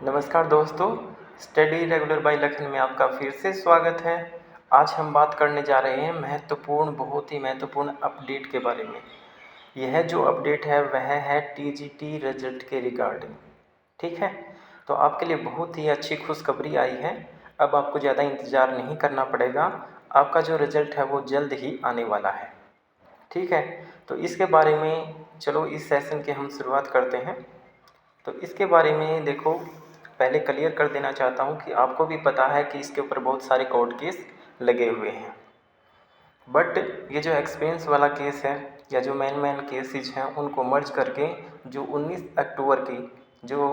नमस्कार दोस्तों, study regular bye Lakhan में आपका फिर से स्वागत है। आज हम बात करने जा रहे हैं बहुत ही महत्वपूर्ण अपडेट के बारे में। यह जो अपडेट है वह है टीजीटी रिजल्ट के रिगार्डिंग। ठीक है, तो आपके लिए बहुत ही अच्छी खुशखबरी आई है। अब आपको ज़्यादा इंतज़ार नहीं करना पड़ेगा। आपका जो रिज़ल्ट है वो जल्द ही आने वाला है। ठीक है, तो इसके बारे में चलो इस सेशन की हम शुरुआत करते हैं। तो इसके बारे में देखो, पहले क्लियर कर देना चाहता हूँ कि आपको भी पता है कि इसके ऊपर बहुत सारे कोर्ट केस लगे हुए हैं। बट ये जो एक्सपीरियंस वाला केस है या जो मेन केसेज हैं उनको मर्ज करके जो 19 अक्टूबर की जो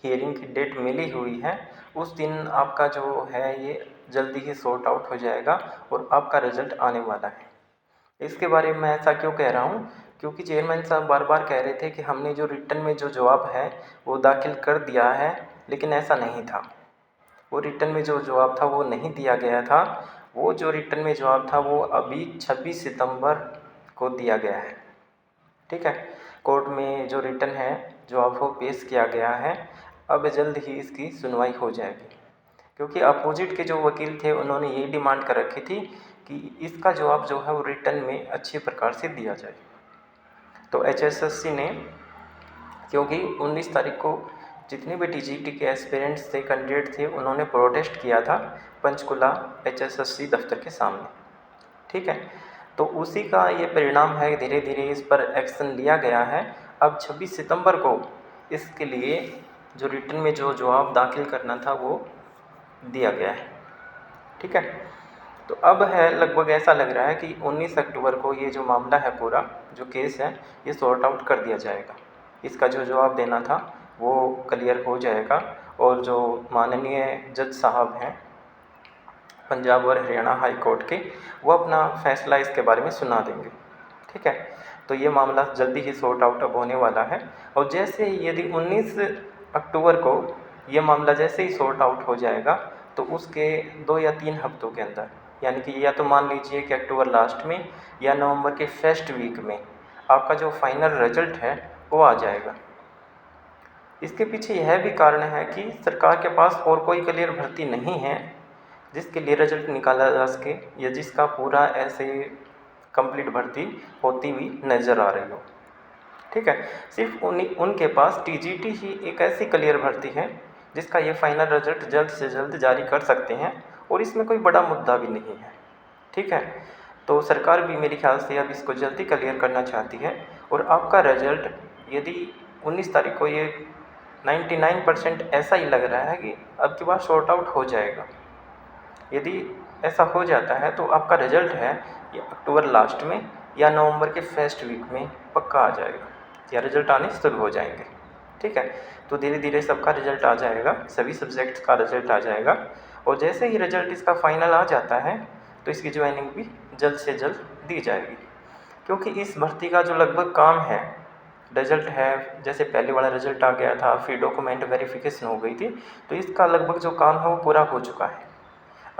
हियरिंग की डेट मिली हुई है उस दिन आपका जो है ये जल्दी ही सॉर्ट आउट हो जाएगा और आपका रिज़ल्ट आने वाला है। इसके बारे में मैं ऐसा क्यों कह रहा हूँ, क्योंकि चेयरमैन साहब बार बार कह रहे थे कि हमने जो रिटर्न में जो जवाब है वो दाखिल कर दिया है, लेकिन ऐसा नहीं था। वो रिटर्न में जो जवाब था वो नहीं दिया गया था। वो जो रिटर्न में जवाब था वो अभी 26 सितंबर को दिया गया है। ठीक है, कोर्ट में जो रिटर्न है जवाब वो पेश किया गया है। अब जल्द ही इसकी सुनवाई हो जाएगी, क्योंकि अपोजिट के जो वकील थे उन्होंने ये डिमांड कर रखी थी कि इसका जवाब जो है वो रिटर्न में अच्छी प्रकार से दिया जाए। तो एचएसएससी ने, क्योंकि 19 तारीख को जितने भी टीजीटी के एस्पिरेंट्स थे, कैंडिडेट थे, उन्होंने प्रोटेस्ट किया था पंचकुला एचएसएससी दफ्तर के सामने। ठीक है, तो उसी का ये परिणाम है। धीरे धीरे इस पर एक्शन लिया गया है। अब 26 सितंबर को इसके लिए जो रिटर्न में जो जवाब दाखिल करना था वो दिया गया है। ठीक है, तो अब है लगभग ऐसा लग रहा है कि 19 अक्टूबर को ये जो मामला है पूरा जो केस है ये सॉर्ट आउट कर दिया जाएगा। इसका जो जवाब देना था वो क्लियर हो जाएगा और जो माननीय जज साहब हैं पंजाब और हरियाणा हाई कोर्ट के, वो अपना फैसला इसके बारे में सुना देंगे। ठीक है, तो ये मामला जल्दी ही सॉर्ट आउट अब होने वाला है। और जैसे यदि 19 अक्टूबर को ये मामला जैसे ही सॉर्ट आउट हो जाएगा तो उसके 2 या 3 हफ्तों के अंदर, यानी कि या तो मान लीजिए कि अक्टूबर लास्ट में या नवंबर के फर्स्ट वीक में आपका जो फाइनल रिजल्ट है वो आ जाएगा। इसके पीछे यह भी कारण है कि सरकार के पास और कोई क्लियर भर्ती नहीं है जिसके लिए रिजल्ट निकाला जा सके या जिसका पूरा ऐसे कंप्लीट भर्ती होती हुई नज़र आ रही हो। ठीक है, सिर्फ उनके पास टीजीटी ही एक ऐसी क्लियर भर्ती है जिसका ये फाइनल रिजल्ट जल्द से जल्द जारी कर सकते हैं और इसमें कोई बड़ा मुद्दा भी नहीं है। ठीक है, तो सरकार भी मेरे ख्याल से अब इसको जल्दी क्लियर करना चाहती है और आपका रिजल्ट यदि 19 तारीख को ये 99% ऐसा ही लग रहा है कि अब की बार सॉर्ट आउट हो जाएगा। यदि ऐसा हो जाता है तो आपका रिजल्ट है ये अक्टूबर लास्ट में या नवंबर के फर्स्ट वीक में पक्का आ जाएगा या रिजल्ट आने शुरू हो जाएंगे। ठीक है, तो धीरे धीरे सबका रिजल्ट आ जाएगा, सभी सब्जेक्ट्स का रिजल्ट आ जाएगा और जैसे ही रिजल्ट इसका फाइनल आ जाता है तो इसकी ज्वाइनिंग भी जल्द से जल्द दी जाएगी। क्योंकि इस भर्ती का जो लगभग काम है, रिजल्ट है, जैसे पहले वाला रिजल्ट आ गया था फिर डॉक्यूमेंट वेरिफिकेशन हो गई थी, तो इसका लगभग जो काम है वो पूरा हो चुका है।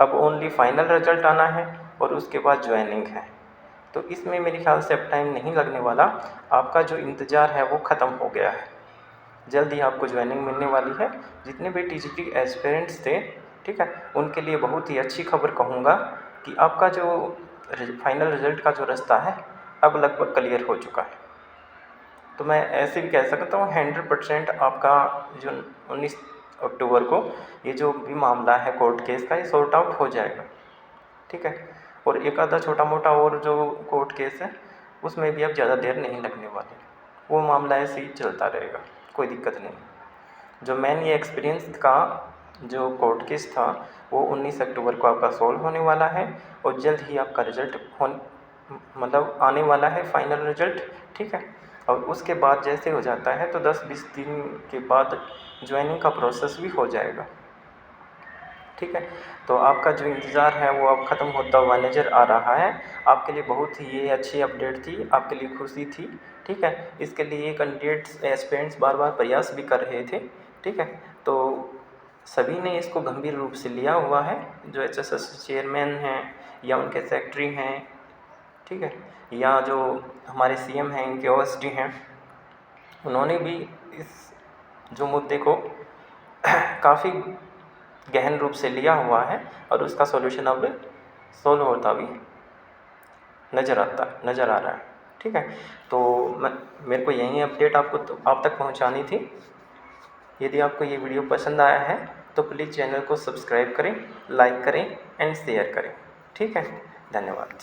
अब ओनली फाइनल रिजल्ट आना है और उसके बाद ज्वाइनिंग है। तो इसमें मेरे ख्याल से अब टाइम नहीं लगने वाला। आपका जो इंतज़ार है वो ख़त्म हो गया है। जल्द ही आपको ज्वाइनिंग मिलने वाली है। जितने भी टीजीटी एस्पिरेंट्स थे, ठीक है, उनके लिए बहुत ही अच्छी खबर कहूँगा कि आपका जो फाइनल रिजल्ट का जो रास्ता है अब लगभग क्लियर हो चुका है। तो मैं ऐसे भी कह सकता हूँ 100% आपका जो 19 अक्टूबर को ये जो भी मामला है कोर्ट केस का ये सॉर्ट आउट हो जाएगा। ठीक है, और एक आधा छोटा मोटा और जो कोर्ट केस है उसमें भी अब ज़्यादा देर नहीं लगने वाली, वो मामला ऐसे ही चलता रहेगा, कोई दिक्कत नहीं। जो मेन ये एक्सपीरियंस का जो कोर्ट केस था वो 19 अक्टूबर को आपका सॉल्व होने वाला है और जल्द ही आपका रिजल्ट मतलब आने वाला है फाइनल रिजल्ट। ठीक है, और उसके बाद जैसे हो जाता है तो 10-20 दिन के बाद ज्वाइनिंग का प्रोसेस भी हो जाएगा। ठीक है, तो आपका जो इंतज़ार है वो अब ख़त्म होता हुआ नज़र आ रहा है। आपके लिए बहुत ही ये अच्छी अपडेट थी, आपके लिए खुशी थी। ठीक है, इसके लिए कैंडिडेट्स एस्पिरेंट्स बार बार प्रयास भी कर रहे थे। ठीक है, तो सभी ने इसको गंभीर रूप से लिया हुआ है। जो एचएसएस चेयरमैन हैं या उनके सेक्रेटरी हैं, ठीक है, या जो हमारे सीएम हैं, इनके ओएसडी हैं, उन्होंने भी इस जो मुद्दे को काफ़ी गहन रूप से लिया हुआ है और उसका सॉल्यूशन अब सोल्व होता भी नज़र आ रहा है। ठीक है, तो मेरे को यही अपडेट आप तक पहुंचानी थी। यदि आपको ये वीडियो पसंद आया है तो प्लीज़ चैनल को सब्सक्राइब करें, लाइक करें एंड शेयर करें। ठीक है, धन्यवाद।